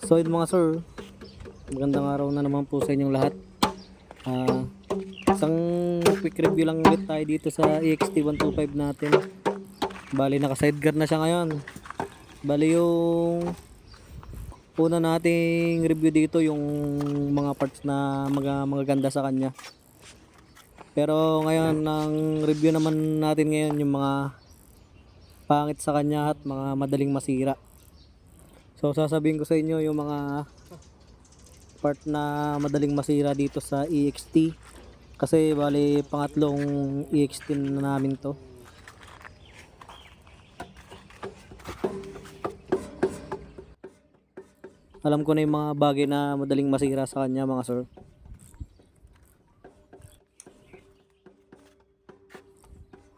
So yun mga sir, magandang araw na naman po sa inyong lahat. Isang quick review lang ulit tayo dito sa EXT125 natin. Bali naka sidecar na siya ngayon. Bali yung una nating review dito yung mga parts na magaganda sa kanya. Pero ngayon ang review naman natin ngayon yung mga pangit sa kanya at mga madaling masira. So sasabihin ko sa inyo yung mga part na madaling masira dito sa EXT, kasi bali pangatlong EXT na namin to. Alam ko na yung mga bagay na madaling masira sa kanya mga sir.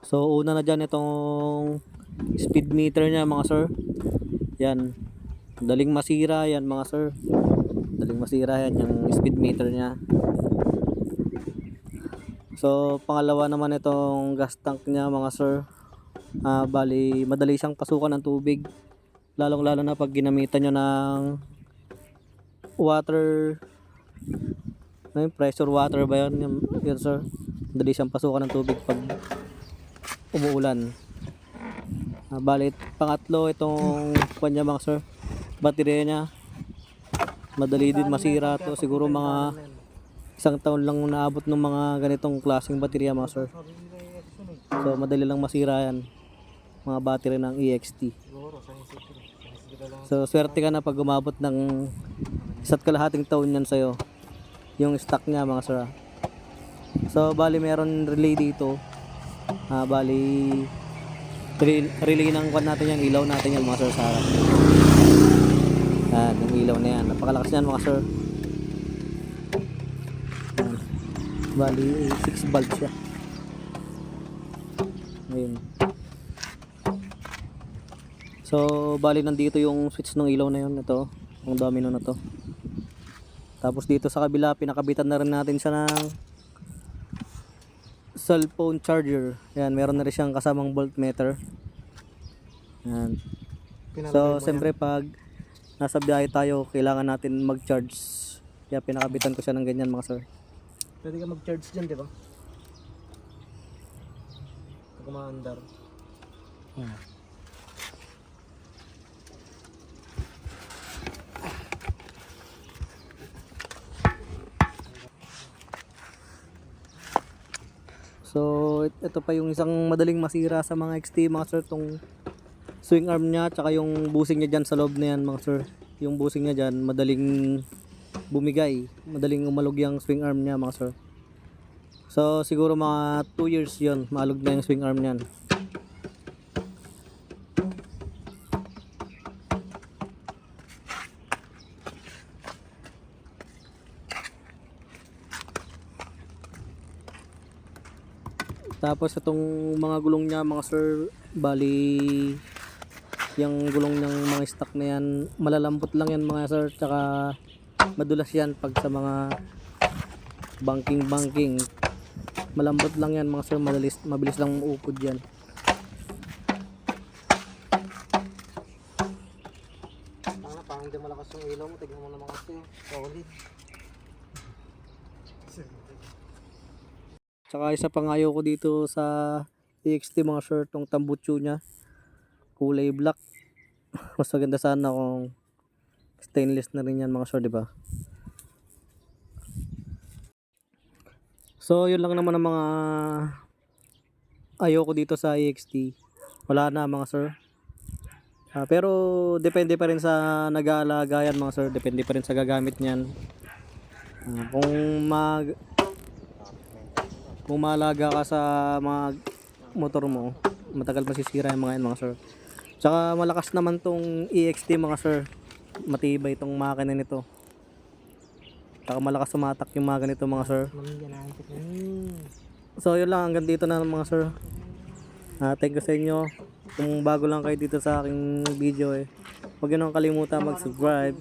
So una na dyan itong speed meter nya mga sir. Yan, madaling masira yan mga sir. Madaling masira yan yung speed meter nya. So pangalawa naman itong gas tank nya mga sir. Bali madali siyang pasukan ng tubig, lalong lalo na pag ginamitan nyo ng water, pressure water ba yun? Yun sir, madali siyang pasukan ng tubig pag umuulan. Bali pangatlo itong kanya mga sir, baterya nya. Madali din masira to, siguro mga isang taon lang naabot ng mga ganitong klaseng baterya mga sir. So madali lang masira yan, mga battery ng EXT. So swerte ka na pag umabot ng isa't kalahating taon yan sa'yo yung stock nya mga sir. So bali meron relay dito. Bali relay ng kwan natin yan, ilaw natin yan mga sir sa harap. Yan, yung ilaw na yan, napakalakas yan mga sir. Yan. Bali 6 bulb siya. Ayun. So bali nandito yung switch ng ilaw na yun, ito yung domino na to. Tapos dito sa kabila pinakabitan na rin natin siya ng cellphone charger. Yan, meron na rin siyang kasamang voltmeter. Yan. So siyempre pag nasa biyahe tayo kailangan natin mag-charge, kaya pinakabitan ko siya ng ganyan mga sir. Pwede ka mag-charge dyan, di ba? Pag umaandar. So ito pa yung isang madaling masira sa mga XT mga sir, tong swing arm nya tsaka yung busing nya dyan sa loob na yan mga sir. Yung busing nya dyan madaling bumigay, madaling umalog yung swing arm nya mga sir. So siguro mga 2 years yon maalog na yung swing arm nyan. Tapos itong mga gulong niya mga sir, bali yung gulong ng mga stock na yan malalambot lang yan mga sir, tsaka madulas yan pag sa mga banking malambot lang yan mga sir, mabilis lang maupod yan. Parang hindi malakas yung ilaw mo, tignan mo naman kasi solid. Tsaka isa pang ayaw ko dito sa EXT mga sir, tong tambucho nya kulay black. Mas maganda sana kung stainless na rin yan mga sir, di ba? So yun lang naman ang mga ayaw ko dito sa EXT. Wala na mga sir. Pero depende pa rin sa nag-aalaga yan mga sir, depende pa rin sa gagamit niyan. Kung maalaga ka sa mga motor mo, matagal masisira yung mga yan mga sir. Tsaka malakas naman tong EXT mga sir, matibay itong makina nito. Tsaka malakas sumatak yung mga ganito mga sir. So yun lang, hanggang dito na mga sir. Thank you sa inyo. Kung bago lang kayo dito sa aking video huwag nyo nang kalimutan mag-subscribe.